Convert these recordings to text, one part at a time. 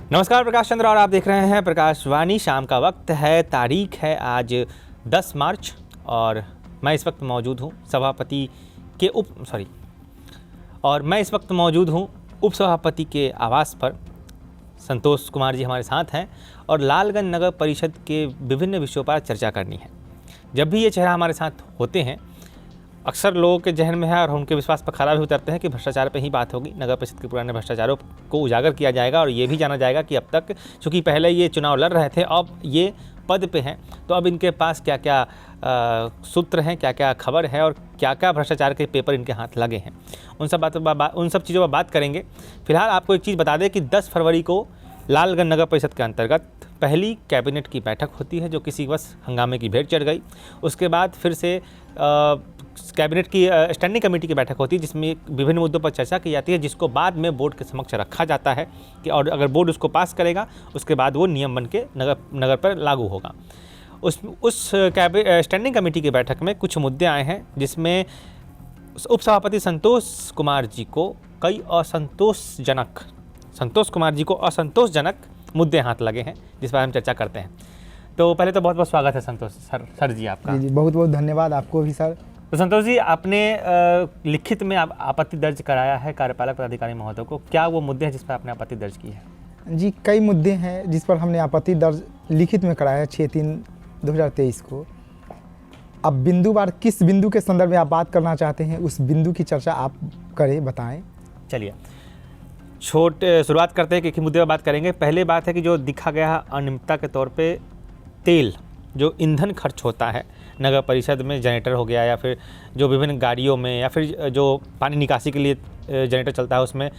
नमस्कार, प्रकाश चंद्र और आप देख रहे हैं प्रकाशवाणी। शाम का वक्त है, तारीख है आज 10 मार्च और मैं इस वक्त मौजूद हूँ उप सभापति के आवास पर। संतोष कुमार जी हमारे साथ हैं और लालगंज नगर परिषद के विभिन्न विषयों पर चर्चा करनी है। जब भी ये चेहरा हमारे साथ होते हैं, अक्सर लोगों के जहन में है और उनके विश्वास पर खरा भी उतरते हैं कि भ्रष्टाचार पे ही बात होगी। नगर परिषद के पुराने भ्रष्टाचारों को उजागर किया जाएगा और ये भी जाना जाएगा कि अब तक, चूँकि पहले ये चुनाव लड़ रहे थे, अब ये पद पे हैं, तो अब इनके पास क्या क्या सूत्र हैं, क्या क्या खबर है और क्या क्या भ्रष्टाचार के पेपर इनके हाथ लगे हैं, उन सब चीज़ों पर बात करेंगे। फिलहाल आपको एक चीज़ बता दें कि 10 फरवरी को लालगंज नगर परिषद के अंतर्गत पहली कैबिनेट की बैठक होती है, जो किसी बस हंगामे की भेंट चढ़ गई। उसके बाद फिर से कैबिनेट की स्टैंडिंग कमेटी की बैठक होती है, जिसमें विभिन्न मुद्दों पर चर्चा की जाती है, जिसको बाद में बोर्ड के समक्ष रखा जाता है कि और अगर बोर्ड उसको पास करेगा, उसके बाद वो नियम बन के नगर पर लागू होगा। उस स्टैंडिंग कमेटी की बैठक में कुछ मुद्दे आए हैं, जिसमें उप सभापति संतोष कुमार जी को असंतोषजनक मुद्दे हाथ लगे हैं, जिस पर हम चर्चा करते हैं। तो पहले तो बहुत बहुत स्वागत है संतोष सर जी आपका। जी बहुत बहुत धन्यवाद आपको भी सर। तो संतोष जी, आपने लिखित में आपत्ति दर्ज कराया है कार्यपालक पदाधिकारी महोदय को। क्या वो मुद्दे हैं जिस पर आपने आपत्ति दर्ज की है? जी कई मुद्दे हैं जिस पर हमने आपत्ति दर्ज लिखित में कराया है 6/3/2023 को। अब बिंदुवार किस बिंदु के संदर्भ में आप बात करना चाहते हैं, उस बिंदु की चर्चा आप करें, बताएं। चलिए शुरुआत करते हैं कि मुद्दे पर बात करेंगे। पहले बात है कि जो दिखा गया है अनियमितता के तौर पे तेल, जो ईंधन खर्च होता है नगर परिषद में, जनरेटर हो गया या फिर जो विभिन्न गाड़ियों में या फिर जो पानी निकासी के लिए जनरेटर चलता है, उसमें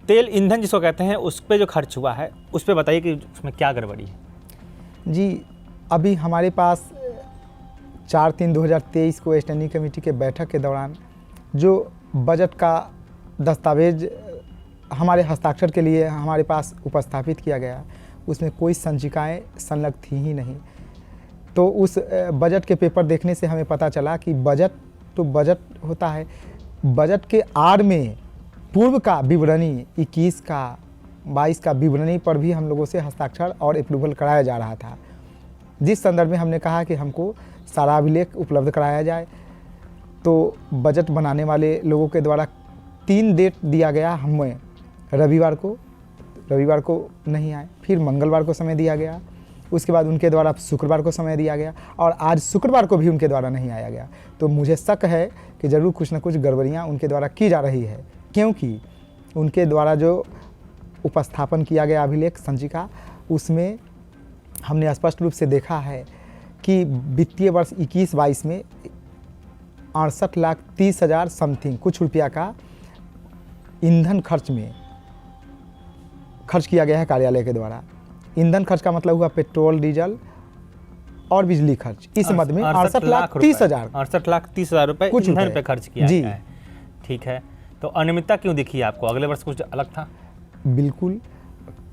तेल ईंधन जिसको कहते हैं, उस पर जो खर्च हुआ है, उस पर बताइए कि उसमें क्या गड़बड़ी है। जी अभी हमारे पास 4/3/2023 को स्टैंडिंग कमेटी के बैठक के दौरान जो बजट का दस्तावेज हमारे हस्ताक्षर के लिए हमारे पास उपस्थापित किया गया, उसमें कोई संचिकाएँ संलग्न थी ही नहीं। तो उस बजट के पेपर देखने से हमें पता चला कि बजट तो बजट होता है, बजट के आड़ में पूर्व का विवरणी 21 का 22 का विवरणी पर भी हम लोगों से हस्ताक्षर और अप्रूवल कराया जा रहा था, जिस संदर्भ में हमने कहा कि हमको सारा अभिलेख उपलब्ध कराया जाए। तो बजट बनाने वाले लोगों के द्वारा 3 डेट दिया गया हमें। रविवार को नहीं आए, फिर मंगलवार को समय दिया गया, उसके बाद उनके द्वारा शुक्रवार को समय दिया गया और आज शुक्रवार को भी उनके द्वारा नहीं आया गया। तो मुझे शक है कि ज़रूर कुछ न कुछ गड़बड़ियाँ उनके द्वारा की जा रही है, क्योंकि उनके द्वारा जो उपस्थापन किया गया अभिलेख संचिका, उसमें हमने स्पष्ट रूप से देखा है कि वित्तीय वर्ष 21-22 में 68,30,000 समथिंग कुछ रुपया का ईंधन खर्च में खर्च किया गया है कार्यालय के द्वारा। ईंधन खर्च का मतलब हुआ पेट्रोल, डीजल और बिजली खर्च। इस मद में 68,30,000 रुपये कुछ ईंधन पे खर्च किया गया है। ठीक है, तो अनियमितता क्यों दिखी आपको? अगले वर्ष कुछ अलग था? बिल्कुल,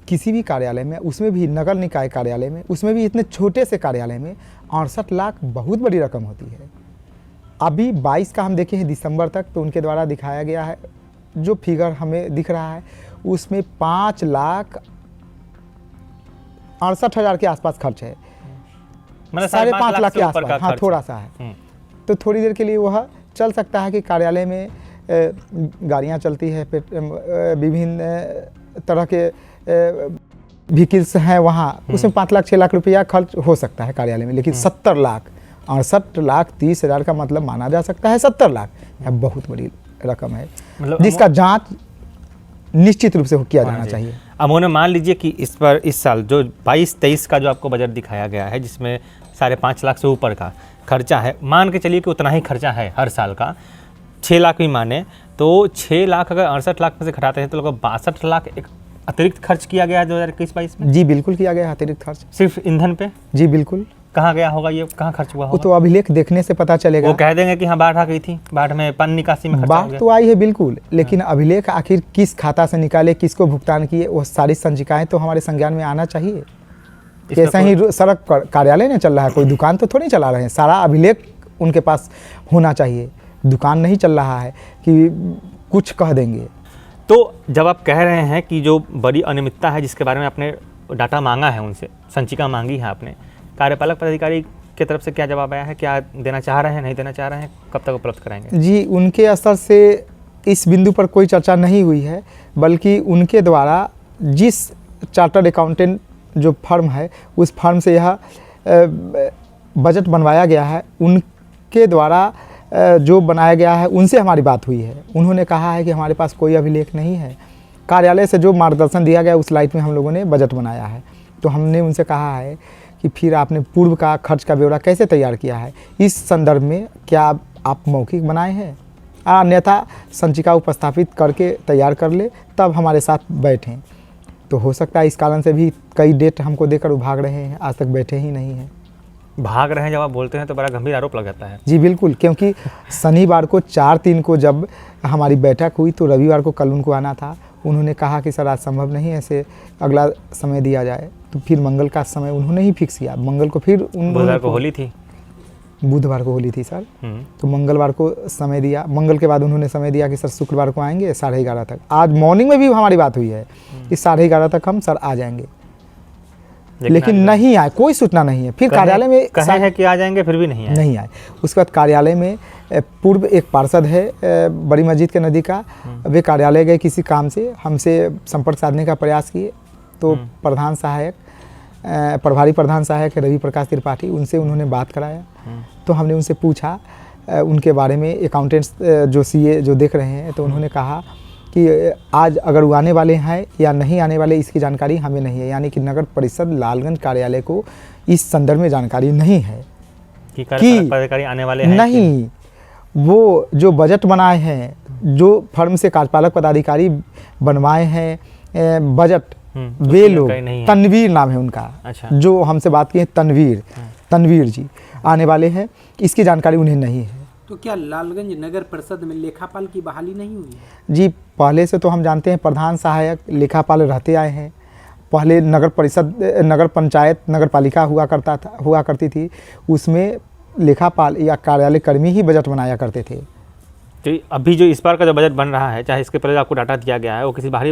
किसी भी कार्यालय में, उसमें भी नगर निकाय कार्यालय में, उसमें भी इतने छोटे से कार्यालय में 68 लाख बहुत बड़ी रकम होती है। अभी 22 का हम देखे हैं दिसंबर तक, तो उनके द्वारा दिखाया गया है जो फिगर हमें दिख रहा है, उसमें 5,68,000 के आसपास खर्च है, मतलब 5.5 लाख के आसपास। हाँ, थोड़ा सा है। तो थोड़ी देर के लिए वह चल सकता है कि कार्यालय में गाड़ियाँ चलती है, विभिन्न तरह के व्हीकल्स हैं वहाँ, उसमें 5 लाख 6 लाख रुपया खर्च हो सकता है कार्यालय में। लेकिन 70 लाख 68,30,000 का मतलब माना जा सकता है 70 लाख, यह बहुत बड़ी रकम है, मतलब जिसका जांच निश्चित रूप से किया जाना चाहिए। अब उन्हें मान लीजिए कि इस साल जो 22-23 का जो आपको बजट दिखाया गया है, जिसमें 5.5 लाख से ऊपर का खर्चा है, मान के चलिए कि उतना ही खर्चा है हर साल का, 6 लाख भी माने तो 6 लाख अगर 68 लाख में से घटाते हैं तो लगभग 62 लाख एक अतिरिक्त खर्च किया गया है 2021-22 में। जी बिल्कुल किया गया है अतिरिक्त खर्च, सिर्फ ईंधन पे। जी बिल्कुल। कहाँ गया होगा ये, कहाँ खर्च हुआ होगा? वो तो अभिलेख देखने से पता चलेगा। वो कह देंगे कि हाँ बाढ़ आ गई थी, बाढ़ में पानी निकासी में खर्चा हो गया। बाढ़ तो आई है बिल्कुल, लेकिन अभिलेख आखिर किस खाता से निकाले, किसको भुगतान किए, वो सारी संचिकाएं तो हमारे संज्ञान में आना चाहिए। कैसा ही सड़क कार्यालय नहीं चल रहा है, कोई दुकान तो थोड़ी चला रहे हैं, सारा अभिलेख उनके पास होना चाहिए। दुकान नहीं चल रहा है कि कुछ कह देंगे। तो जब आप कह रहे हैं कि जो बड़ी अनियमितता है जिसके बारे में आपने डाटा मांगा है, उनसे संचिका मांगी है आपने, कार्यपालक पदाधिकारी की तरफ से क्या जवाब आया है? क्या देना चाह रहे हैं, नहीं देना चाह रहे हैं, कब तक उपलब्ध कराएंगे? जी, उनके स्तर से इस बिंदु पर कोई चर्चा नहीं हुई है, बल्कि उनके द्वारा जिस चार्टर्ड अकाउंटेंट जो फर्म है उस फर्म से यह बजट बनवाया गया है, उनके द्वारा जो बनाया गया है उनसे हमारी बात हुई है। उन्होंने कहा है कि हमारे पास कोई अभिलेख नहीं है, कार्यालय से जो मार्गदर्शन दिया गया उस लाइट में हम लोगों ने बजट बनाया है। तो हमने उनसे कहा है कि फिर आपने पूर्व का खर्च का ब्यौरा कैसे तैयार किया है, इस संदर्भ में क्या आप मौखिक बनाए हैं, अन्यथा संचिका उपस्थापित करके तैयार कर ले तब हमारे साथ बैठें। तो हो सकता है इस कारण से भी कई डेट हमको देकर वो भाग रहे हैं, आज तक बैठे ही नहीं हैं। भाग रहे हैं जब आप बोलते हैं तो बड़ा गंभीर आरोप लग जाता है। जी बिल्कुल, क्योंकि शनिवार को 4/3 को जब हमारी बैठक हुई तो रविवार को कल उनको आना था। उन्होंने कहा कि सर आज संभव नहीं है, ऐसे अगला समय दिया जाए। तो फिर मंगल का समय उन्होंने ही फिक्स किया। मंगल को फिर बुधवार को होली थी, बुधवार को होली थी सर, तो मंगलवार को समय दिया। मंगल के बाद उन्होंने समय दिया कि सर शुक्रवार को आएंगे 11:30 तक। आज मॉर्निंग में भी हमारी बात हुई है कि 11:30 तक हम सर आ जाएंगे, लेकिन नहीं आए, कोई सूचना नहीं है। फिर कार्यालय में कहे है कि आ जाएंगे, फिर भी नहीं आए। उसके बाद कार्यालय में पूर्व एक पार्षद है बड़ी मस्जिद के नदी का, वे कार्यालय गए किसी काम से, हमसे संपर्क साधने का प्रयास किए। तो प्रधान सहायक प्रभारी प्रधान सहायक रवि प्रकाश त्रिपाठी, उनसे उन्होंने बात कराया। तो हमने उनसे पूछा उनके बारे में, अकाउंटेंट्स जो सीए जो देख रहे हैं, तो उन्होंने कहा कि आज अगर वो आने वाले हैं या नहीं आने वाले इसकी जानकारी हमें नहीं है। यानी कि नगर परिषद लालगंज कार्यालय को इस संदर्भ में जानकारी नहीं है कि कार्यपालक आने वाले हैं। नहीं, वो जो बजट बनाए हैं, जो फर्म से कार्यपालक पदाधिकारी बनवाए हैं बजट, वे लोग, तनवीर नाम है उनका। अच्छा। जो हमसे बात की है तनवीर जी आने वाले हैं, इसकी जानकारी उन्हें नहीं है। तो क्या लालगंज नगर परिषद में लेखापाल की बहाली नहीं हुई है? जी, पहले से तो हम जानते हैं प्रधान सहायक लेखापाल रहते आए हैं। पहले नगर परिषद, नगर पंचायत, नगर पालिका हुआ करती थी, उसमें लेखापाल या कार्यालय कर्मी ही बजट बनाया करते थे। तो अभी जो इस बार का जो बजट बन रहा है, चाहे इसके पहले आपको डाटा दिया गया है, वो किसी बाहरी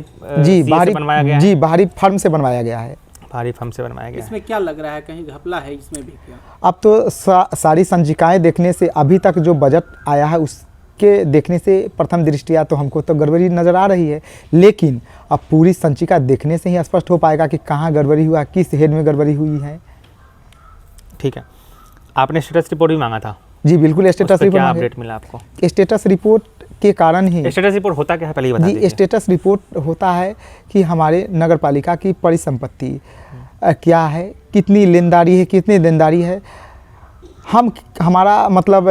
बनवाया गया है? जी, बाहरी फर्म से बनवाया गया है। बाहरी फर्म से बनवाया गया। इसमें क्या लग रहा है, कहीं घपला है इसमें भी क्या? अब तो सारी संचिकाएं देखने से, अभी तक जो बजट आया है उसके देखने से प्रथम दृष्टिया तो हमको तो गड़बड़ी नज़र आ रही है, लेकिन अब पूरी संचिका देखने से ही स्पष्ट हो पाएगा कि कहाँ गड़बड़ी हुआ, किस हेड में गड़बड़ी हुई है। ठीक है, आपने स्टेटस रिपोर्ट भी मांगा था? जी बिल्कुल, स्टेटस रिपोर्ट। क्या अपडेट मिला आपको? स्टेटस रिपोर्ट के कारण ही। स्टेटस रिपोर्ट होता क्या है पहले ही बता दीजिए। जी, स्टेटस रिपोर्ट होता है कि हमारे नगर पालिका की परिसंपत्ति क्या है, कितनी लेनदारी है, कितनी देनदारी है, हमारा मतलब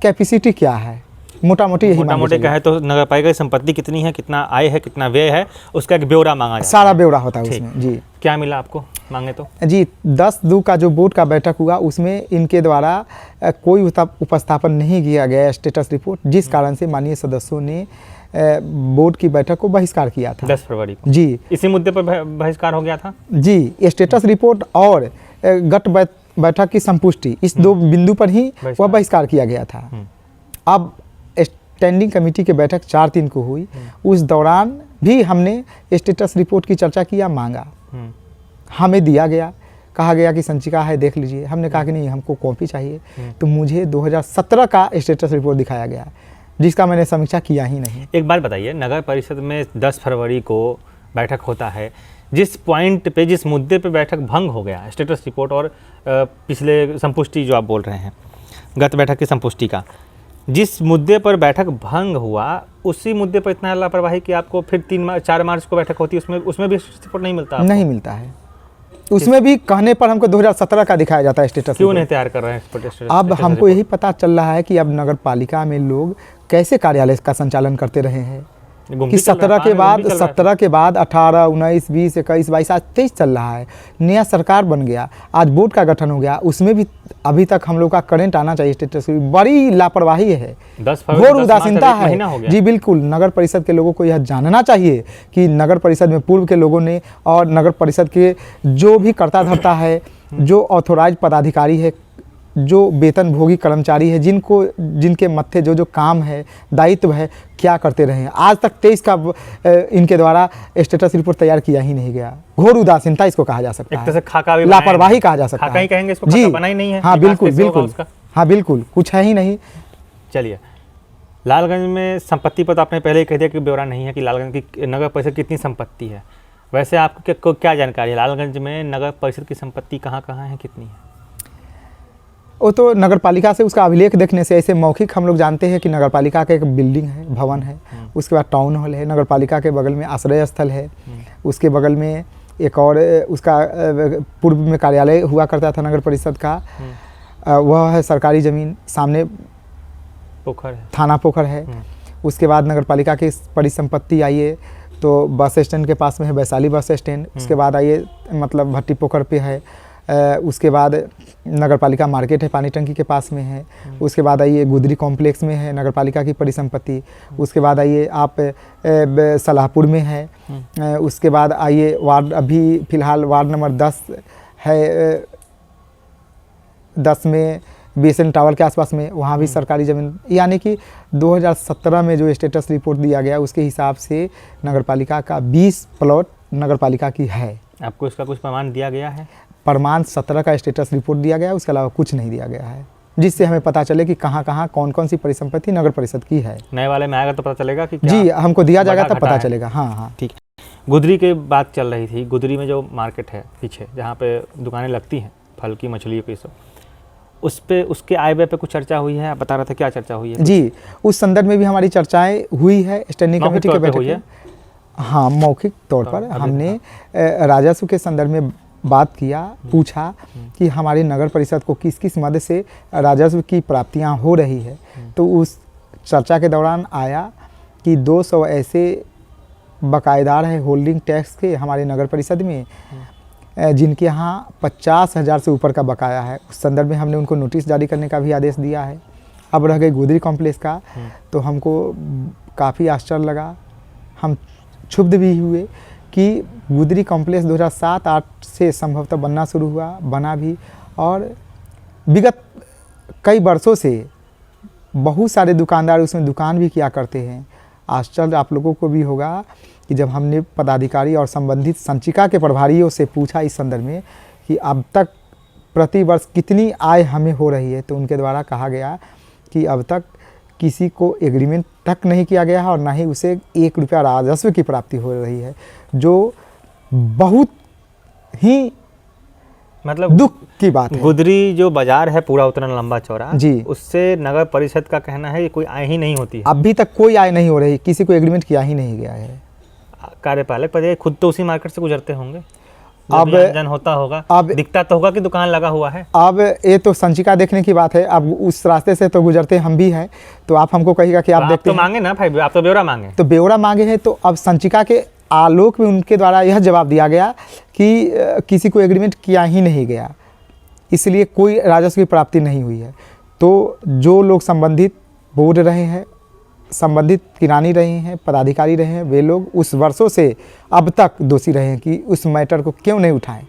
कैपेसिटी क्या है, मोटा मोटी कहे तो नगर पालिका की संपत्ति कितनी है, कितना आय है, कितना व्यय है, उसका एक ब्यौरा मांगा जाता है। सारा ब्यौरा होता है उसमें। जी, क्या मिला आपको मांगे तो? जी, 10/2 का जो बोर्ड का बैठक हुआ उसमें इनके द्वारा कोई उपस्थापन नहीं किया गया स्टेटस रिपोर्ट, जिस कारण से माननीय सदस्यों ने बोर्ड की बैठक को बहिष्कार किया था 10 फरवरी को। जी, इसी मुद्दे पर बहिष्कार हो गया था। जी, स्टेटस रिपोर्ट और गट बैठक की संपुष्टि, इस 2 बिंदु पर ही वह बहिष्कार किया गया था। अब स्टैंडिंग कमेटी की बैठक 4/3 को हुई, उस दौरान भी हमने स्टेटस रिपोर्ट की चर्चा किया, मांगा, हमें दिया गया, कहा गया कि संचिका है देख लीजिए। हमने कहा कि नहीं, हमको कॉपी चाहिए। तो मुझे 2017 का स्टेटस रिपोर्ट दिखाया गया, जिसका मैंने समीक्षा किया ही नहीं। एक बात बताइए, नगर परिषद में 10 फरवरी को बैठक होता है, जिस पॉइंट पे, जिस मुद्दे पे बैठक भंग हो गया, स्टेटस रिपोर्ट और पिछले संपुष्टि जो आप बोल रहे हैं, गत बैठक की संपुष्टि का, जिस मुद्दे पर बैठक भंग हुआ, उसी मुद्दे पर इतना लापरवाही कि आपको फिर 4 मार्च को बैठक होती है, उसमें भी रिपोर्ट नहीं मिलता आपको? नहीं मिलता है, उसमें भी कहने पर हमको 2017 का दिखाया जाता है स्टेटस। क्यों नहीं तैयार कर रहे हैं? अब हमको यही पता चल रहा है कि अब नगर पालिका में लोग कैसे कार्यालय का संचालन करते रहे हैं कि 17 के बाद 18, 19, 20, 21, 22, आज 23 चल रहा है, नया सरकार बन गया, आज बोर्ड का गठन हो गया, उसमें भी अभी तक हम लोग का करंट आना चाहिए स्टेटस की। बड़ी लापरवाही है, घोर उदासीनता है। जी बिल्कुल, नगर परिषद के लोगों को यह जानना चाहिए कि नगर परिषद में पूर्व के लोगों ने और नगर परिषद के जो भी कर्ता धर्ता है, जो ऑथोराइज पदाधिकारी है, जो वेतनभोगी कर्मचारी है, जिनके मत्थे जो काम है, दायित्व है, क्या करते रहे हैं। आज तक 23 का इनके द्वारा स्टेटस रिपोर्ट तैयार किया ही नहीं गया। घोर उदासीनता इसको कहा जा सकता एक तरह से है, खाका भी लापरवाही कहा जा सकता है। खाका ही कहेंगे इसको, जी, खाका बना ही नहीं है। हाँ बिल्कुल कैसे होगा बिल्कुल, उसका? हाँ बिल्कुल, कुछ है ही नहीं। चलिए, लालगंज में संपत्ति पर तो आपने पहले ही कह दिया कि ब्यौरा नहीं है कि लालगंज की नगर परिषद कितनी संपत्ति है। वैसे आपको क्या जानकारी है लालगंज में नगर परिषद की संपत्ति कहाँ कहाँ है, कितनी है? वो तो नगर पालिका से उसका अभिलेख देखने से ऐसे मौखिक हम लोग जानते हैं कि नगर पालिका का एक बिल्डिंग है, भवन है, उसके बाद टाउन हॉल है, नगर पालिका के बगल में आश्रय स्थल है, उसके बगल में एक और उसका पूर्व में कार्यालय हुआ करता था नगर परिषद का, वह है सरकारी ज़मीन, सामने पोखर है, थाना पोखर है। उसके बाद नगर पालिका की परिसंपत्ति आइए तो बस स्टैंड के पास में है वैशाली बस स्टैंड। उसके बाद आइए मतलब भट्टी पोखर पे है। उसके बाद नगर पालिका मार्केट है, पानी टंकी के पास में है। उसके बाद आइए गुदरी कॉम्प्लेक्स में है नगर पालिका की परिसंपत्ति। उसके बाद आइए आप सलाहपुर में है। उसके बाद आइए वार्ड, अभी फ़िलहाल वार्ड नंबर 10 है, 10 में BSN टावर के आसपास में, वहाँ भी सरकारी ज़मीन, यानी कि 2017 में जो स्टेटस रिपोर्ट दिया गया उसके हिसाब से नगर पालिका का 20 प्लॉट नगर पालिका की है। आपको इसका कुछ प्रमाण दिया गया है? प्रमाण 17 का स्टेटस रिपोर्ट दिया गया है, उसके अलावा कुछ नहीं दिया गया है, जिससे हमें पता चले कि कहाँ कहाँ कौन कौन सी परिसंपत्ति नगर परिषद की है। नए वाले में आएगा तो पता चलेगा कि क्या जी, हमको दिया जाएगा तब पता है। चलेगा। हाँ हाँ ठीक। गुदरी की बात चल रही थी, गुदरी में जो मार्केट है पीछे जहाँ पे दुकानें लगती हैं फल की, मछली की, सब उस पे उसके आय व्यय पे कुछ चर्चा हुई है? आप बता रहे थे, क्या चर्चा हुई है? जी, उस संदर्भ में भी हमारी चर्चाएं हुई है स्टैंडिंग कमेटी के बैठक में। हाँ, मौखिक तौर पर हमने राजस्व के संदर्भ में बात किया, पूछा कि हमारे नगर परिषद को किस किस मद से राजस्व की प्राप्तियां हो रही है। तो उस चर्चा के दौरान आया कि 200 ऐसे बकायेदार हैं होल्डिंग टैक्स के हमारे नगर परिषद में, जिनके यहाँ 50,000 से ऊपर का बकाया है। उस संदर्भ में हमने उनको नोटिस जारी करने का भी आदेश दिया है। अब रह गई गुदरी कॉम्प्लेक्स का, तो हमको काफ़ी आश्चर्य लगा, हम क्षुब्ध भी हुए कि गुदरी कॉम्प्लेक्स 2007-8 से संभवतः बनना शुरू हुआ, बना भी, और विगत कई वर्षों से बहुत सारे दुकानदार उसमें दुकान भी किया करते हैं। आश्चर्य आप लोगों को भी होगा कि जब हमने पदाधिकारी और संबंधित संचिका के प्रभारियों से पूछा इस संदर्भ में कि अब तक प्रति वर्ष कितनी आय हमें हो रही है, तो उनके द्वारा कहा गया कि अब तक किसी को एग्रीमेंट तक नहीं किया गया है और ना ही उसे 1 रुपया राजस्व की प्राप्ति हो रही है, जो बहुत ही मतलब दुख की बात है। गुदरी जो बाजार है पूरा उतना लंबा चौड़ा जी, उससे नगर परिषद का कहना है कि कोई आय ही नहीं होती है। अभी तक कोई आय नहीं हो रही, किसी को एग्रीमेंट किया ही नहीं गया है। कार्यपालक पर खुद तो उसी मार्केट से गुजरते होंगे, अब जन होता होगा, अब दिखता तो होगा कि दुकान लगा हुआ है। अब ये तो संचिका देखने की बात है, अब उस रास्ते से तो गुजरते हम भी हैं, तो आप हमको कहिएगा कि आप देखते तो मांगे ना भाई, आप तो ब्यौरा मांगे। तो ब्यौरा मांगे हैं, तो अब संचिका के आलोक में उनके द्वारा यह जवाब दिया गया कि किसी को एग्रीमेंट किया ही नहीं गया, इसलिए कोई राजस्व की प्राप्ति नहीं हुई है। तो जो लोग संबंधित बोल रहे हैं, संबंधित किरानी रहे हैं, पदाधिकारी रहे हैं, वे लोग उस वर्षों से अब तक दोषी रहे हैं कि उस मैटर को क्यों नहीं उठाएं,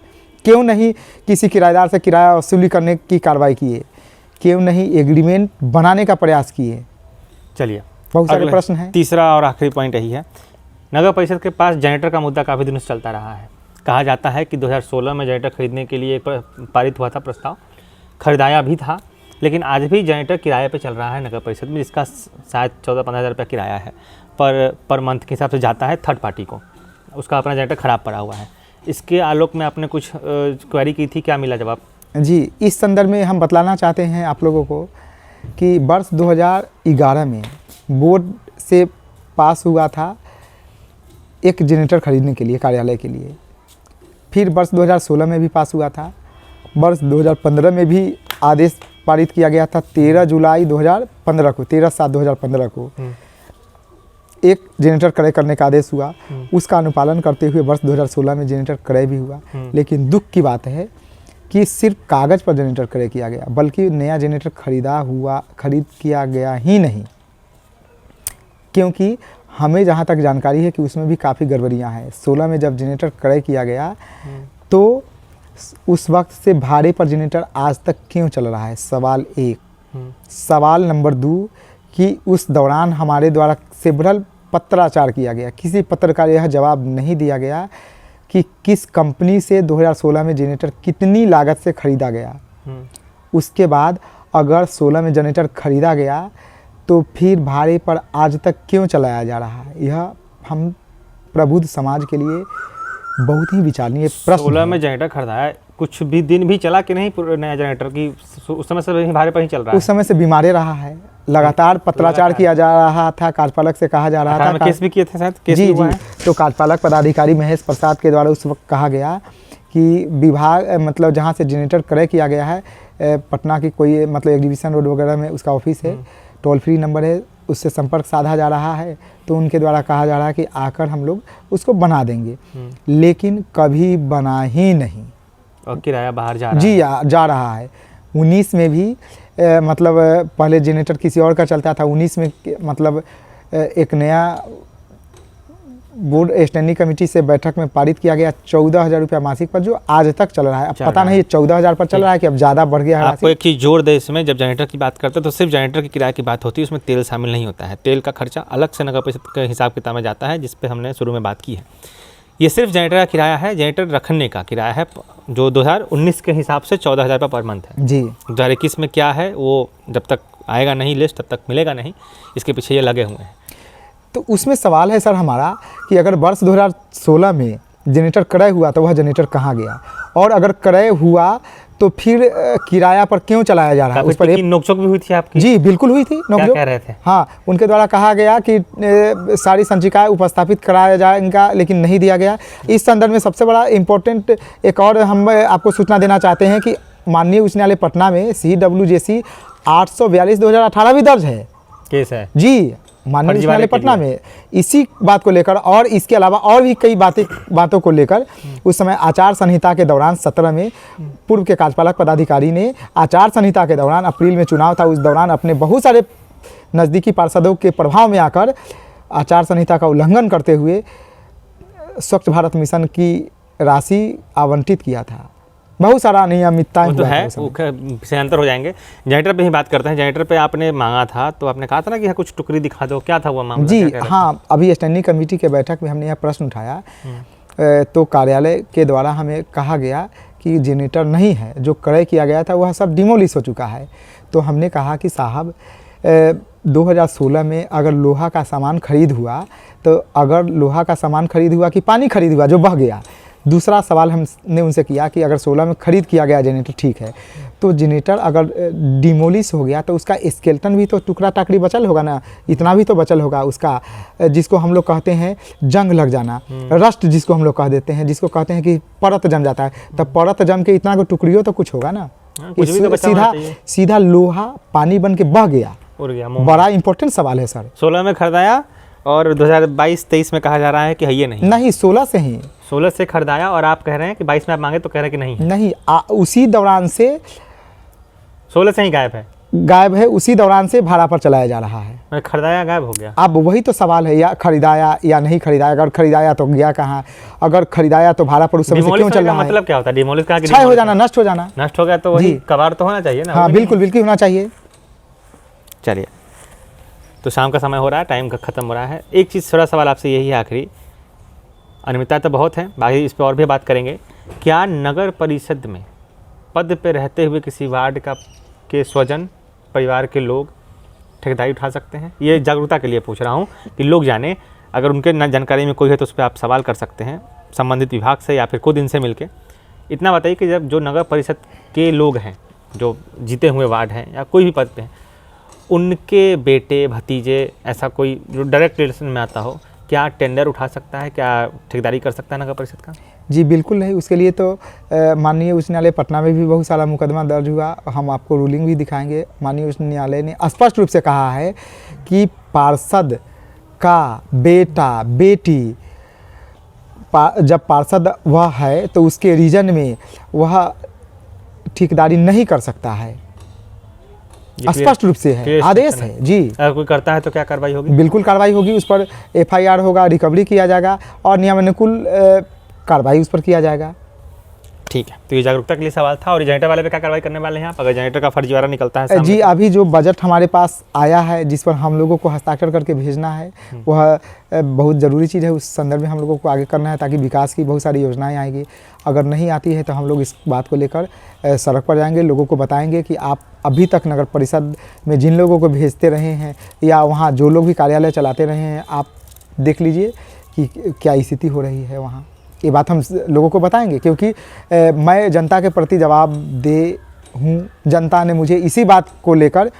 क्यों नहीं किसी किराएदार से किराया वसूली करने की कार्रवाई किए, क्यों नहीं एग्रीमेंट बनाने का प्रयास किए। चलिए, बहुत सारे प्रश्न हैं। तीसरा और आखिरी पॉइंट यही है, नगर परिषद के पास जनरेटर का मुद्दा काफ़ी दिनों से चलता रहा है। कहा जाता है कि 2016 में जनरेटर खरीदने के लिए पारित हुआ था प्रस्ताव, खरीदाया भी था, लेकिन आज भी जनरेटर किराए पे चल रहा है नगर परिषद में, जिसका शायद 14-15 हज़ार रुपया किराया है पर मंथ के हिसाब से जाता है थर्ड पार्टी को, उसका अपना जनरेटर ख़राब पड़ा हुआ है। इसके आलोक में आपने कुछ क्वेरी की थी, क्या मिला जवाब? जी, इस संदर्भ में हम बतलाना चाहते हैं आप लोगों को कि वर्ष 2011 में बोर्ड से पास हुआ था एक जनरेटर खरीदने के लिए कार्यालय के लिए, फिर वर्ष 2016 में भी पास हुआ था, वर्ष 2015 में भी आदेश पारित किया गया था 13 जुलाई 2015 को, 13/7/2015 को एक जनरेटर क्रय करने का आदेश हुआ। उसका अनुपालन करते हुए वर्ष 2016 में जनरेटर क्रय भी हुआ, लेकिन दुख की बात है कि सिर्फ कागज़ पर जनरेटर क्रय किया गया, बल्कि नया जनरेटर खरीद किया गया ही नहीं, क्योंकि हमें जहाँ तक जानकारी है कि उसमें भी काफ़ी गड़बड़ियाँ हैं। 16 में जब जनरेटर क्रय किया गया तो उस वक्त से भाड़े पर जनरेटर आज तक क्यों चल रहा है, सवाल एक। सवाल नंबर 2 कि उस दौरान हमारे द्वारा सेवरल पत्राचार किया गया, किसी पत्र का यह जवाब नहीं दिया गया कि किस कंपनी से 2016 में जनरेटर कितनी लागत से ख़रीदा गया। उसके बाद अगर 16 में जनरेटर ख़रीदा गया तो फिर भाड़े पर आज तक क्यों चलाया जा रहा है। यह हम प्रबुद्ध समाज के लिए बहुत ही विचारणीय प्रश्न 16 है। में जनरेटर खरीदाया, कुछ भी दिन भी चला कि नहीं नया जनरेटर की, उस समय से वही भाड़े पर ही चल रहा है। उस समय से बीमारे रहा है, लगातार पत्राचार किया जा रहा था, कार्यपालक से कहा जा रहा था। केस भी किए थे शायद, केस जी भी हुआ जी, है। तो कार्यपालक पदाधिकारी महेश प्रसाद के द्वारा उस वक्त कहा गया कि विभाग मतलब जहाँ से जनरेटर क्रय किया गया है पटना की कोई मतलब एग्जीबिशन रोड वगैरह में उसका ऑफिस है, टोल फ्री नंबर है, उससे संपर्क साधा जा रहा है। तो उनके द्वारा कहा जा रहा है कि आकर हम लोग उसको बना देंगे, लेकिन कभी बना ही नहीं और किराया बाहर जा रहा जी है। जा रहा है। 19 में भी मतलब पहले जनरेटर किसी और का चलता था, 19 में मतलब एक नया बोर्ड स्टैंडिंग कमेटी से बैठक में पारित किया गया 14,000 रुपया मासिक पर, जो आज तक चल रहा है। अब पता नहीं 14,000 पर चल रहा है कि अब ज़्यादा बढ़ गया है। आपको एक चीज़ जोड़ दे इसमें, जब जनरेटर की बात करते हैं तो सिर्फ जनरेटर की किराए की बात होती है, उसमें तेल शामिल नहीं होता है। तेल का खर्चा अलग से नगर परिषद के हिसाब किताब में जाता है, जिस पे हमने शुरू में बात की है। ये सिर्फ जनरेटर का किराया है, जनरेटर रखने का किराया है, जो 2019 के हिसाब से 14,000 रुपये पर मंथ है। जी 2021 में क्या है वो जब तक आएगा नहीं लिस्ट तब तक मिलेगा नहीं, इसके पीछे ये लगे हुए हैं। तो उसमें सवाल है सर हमारा कि अगर वर्ष 2016 में जनरेटर क्रय हुआ तो वह जनरेटर कहाँ गया, और अगर क्रय हुआ तो फिर किराया पर क्यों चलाया जा रहा है। उस पर एक नोकझोंक भी हुई थी आपकी? जी बिल्कुल हुई थी क्या नोकझोंक। कह रहे थे? हाँ, उनके द्वारा कहा गया कि सारी संचिकाएं उपस्थापित कराया जाएगा, लेकिन नहीं दिया गया। इस संदर्भ में सबसे बड़ा इम्पोर्टेंट एक और हम आपको सूचना देना चाहते हैं कि माननीय उच्च न्यायालय पटना में CWJC 842/2018 भी दर्ज है केस है जी, माननीय उच्च न्यायालय पटना में इसी बात को लेकर, और इसके अलावा और भी कई बातों को लेकर। उस समय आचार संहिता के दौरान 17 में पूर्व के कार्यपालक पदाधिकारी ने आचार संहिता के दौरान, अप्रैल में चुनाव था, उस दौरान अपने बहुत सारे नज़दीकी पार्षदों के प्रभाव में आकर आचार संहिता का उल्लंघन करते हुए स्वच्छ भारत मिशन की राशि आवंटित किया था। बहुत सारा अनियमितताएं वो तो हुआ था है, उस समय। वो से अंतर हो जाएंगे। जनरेटर पे ही बात करते हैं। जनरेटर पे आपने मांगा था तो आपने कहा था ना कि कुछ टुकड़ी दिखा दो, क्या था वो मामला? जी क्या कह रहे थे? हाँ, अभी स्टैंडिंग कमेटी के बैठक में हमने यह प्रश्न उठाया तो कार्यालय के द्वारा हमें कहा गया कि जनरेटर नहीं है, जो क्रय किया गया था वह सब डिमोलिश हो चुका है। तो हमने कहा कि साहब 2016 में अगर लोहा का सामान खरीद हुआ तो अगर लोहा का सामान खरीद हुआ कि पानी खरीद हुआ जो बह गया। दूसरा सवाल हमने उनसे किया कि अगर 16 में खरीद किया गया जनरेटर ठीक है, तो जनरेटर अगर डिमोलिश हो गया तो उसका स्केलेटन भी तो टुकड़ा टाकड़ी बचल होगा ना, इतना भी तो बचल होगा उसका, जिसको हम लोग कहते हैं जंग लग जाना, रस्ट जिसको हम लोग कह देते हैं, जिसको कहते हैं कि परत जम जाता है। तब परत जम के इतना को टुकड़ियों तो कुछ होगा ना, कुछ भी तो बचा होना चाहिए। सीधा लोहा पानी बन के बह गया। उड़ गया। बड़ा इंपॉर्टेंट सवाल है सर। 16 में खरीदाया और 2022-23 में कहा जा रहा है कि है ये नहीं 16 से ही 16 से खरीदाया, और आप कह रहे हैं कि 22 में आप मांगे तो कह रहे हैं कि नहीं है। नहीं, उसी दौरान से 16 से ही गायब है, उसी दौरान से भाड़ा पर चलाया जा रहा है। मैं खरीदाया गायब हो गया। अब वही तो सवाल है, या खरीदाया या नहीं खरीदाया। अगर खरीदाया तो गया कहाँ, अगर खरीदाया तो भाड़ा पर उस समय से क्यों चल रहा है। मतलब क्या होता है डिमोलिश का? क्षय हो जाना, नष्ट हो जाना। नष्ट हो गया तो वही कबाड़ तो होना चाहिए ना। हाँ बिल्कुल बिल्कुल होना चाहिए। चलिए, तो शाम का समय हो रहा है, टाइम खत्म हो रहा है। एक चीज़ थोड़ा सवाल आपसे यही है आखिरी, अनियमितता तो बहुत है, बाकी इस पर और भी बात करेंगे। क्या नगर परिषद में पद पे रहते हुए किसी वार्ड के स्वजन परिवार के लोग ठेकेदारी उठा सकते हैं? ये जागरूकता के लिए पूछ रहा हूँ कि लोग जाने, अगर उनके न जानकारी में कोई है तो उस पर आप सवाल कर सकते हैं संबंधित विभाग से या फिर खुद इनसे मिलके। इतना बताइए कि जब जो नगर परिषद के लोग हैं, जो जीते हुए वार्ड हैं या कोई भी पद पे हैं, उनके बेटे भतीजे, ऐसा कोई जो डायरेक्ट रिलेशन में आता हो, क्या टेंडर उठा सकता है, क्या ठेकेदारी कर सकता है नगर परिषद का? जी बिल्कुल नहीं। उसके लिए तो माननीय उच्च न्यायालय पटना में भी बहुत सारा मुकदमा दर्ज हुआ, हम आपको रूलिंग भी दिखाएंगे। माननीय उच्च न्यायालय ने स्पष्ट रूप से कहा है कि पार्षद का बेटा बेटी जब पार्षद वह है तो उसके रीजन में वह ठेकेदारी नहीं कर सकता है। स्पष्ट रूप से है, आदेश है जी। अगर कोई करता है तो क्या कार्रवाई होगी? बिल्कुल कार्रवाई होगी, उस पर FIR होगा, रिकवरी किया जाएगा और नियमानुकूल कार्रवाई उस पर किया जाएगा। ठीक है, तो ये जागरूकता के लिए सवाल था। और जनरेटर वाले पे क्या कार्रवाई करने वाले हैं आप, अगर जनरेटर का फर्जीवाड़ा निकलता है सामने जी तो? अभी जो बजट हमारे पास आया है जिस पर हम लोगों को हस्ताक्षर करके भेजना है वह बहुत ज़रूरी चीज़ है। उस संदर्भ में हम लोगों को आगे करना है ताकि विकास की बहुत सारी योजनाएं आएंगी। अगर नहीं आती है तो हम लोग इस बात को लेकर सड़क पर जाएंगे, लोगों को बताएंगे कि आप अभी तक नगर परिषद में जिन लोगों को भेजते रहे हैं या वहाँ जो लोग भी कार्यालय चलाते रहे हैं, आप देख लीजिए कि क्या स्थिति हो रही है वहाँ। ये बात हम लोगों को बताएंगे क्योंकि मैं जनता के प्रति जवाबदेह हूँ। जनता ने मुझे इसी बात को लेकर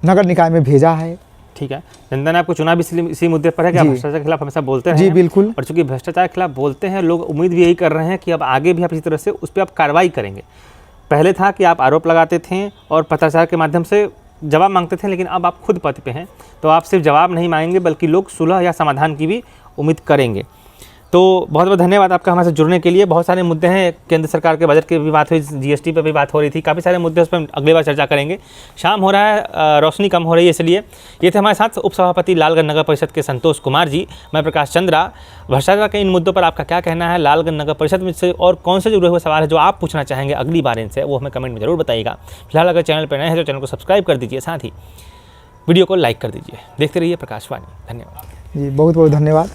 नगर निकाय में भेजा है। ठीक है, जनता ने आपको चुना भी इसी मुद्दे पर है कि आप जी। भ्रष्टाचार के खिलाफ हमेशा बोलते रहे जी हैं। बिल्कुल। और चूंकि भ्रष्टाचार के खिलाफ बोलते हैं, लोग उम्मीद भी यही कर रहे हैं कि अब आगे भी आप इसी तरह से उस पर आप कार्रवाई करेंगे। पहले था कि आप आरोप लगाते थे और पत्राचार के माध्यम से जवाब मांगते थे, लेकिन अब आप खुद पद पे हैं तो आप सिर्फ जवाब नहीं मांगेंगे बल्कि लोग सुलह या समाधान की भी उम्मीद करेंगे। तो बहुत बहुत धन्यवाद आपका हमारे साथ जुड़ने के लिए। बहुत सारे मुद्दे हैं, केंद्र सरकार के बजट की भी बात हुई, जीएसटी पे भी बात हो रही थी, काफ़ी सारे मुद्दे उस पर अगली बार चर्चा करेंगे। शाम हो रहा है, रोशनी कम हो रही है, इसलिए ये थे हमारे साथ उपसभापति लालगंज नगर परिषद के संतोष कुमार जी। मैं प्रकाश चंद्रा। भ्रष्टाचार के इन मुद्दों पर आपका क्या कहना है, लालगंज नगर परिषद में से और कौन से जुड़े हुए सवाल है जो आप पूछना चाहेंगे अगली बार इनसे, वो हमें कमेंट में जरूर बताइएगा। फिलहाल अगर चैनल पर नए हैं तो चैनल को सब्सक्राइब कर दीजिए, साथ ही वीडियो को लाइक कर दीजिए। देखते रहिए प्रकाशवाणी। धन्यवाद जी बहुत बहुत धन्यवाद।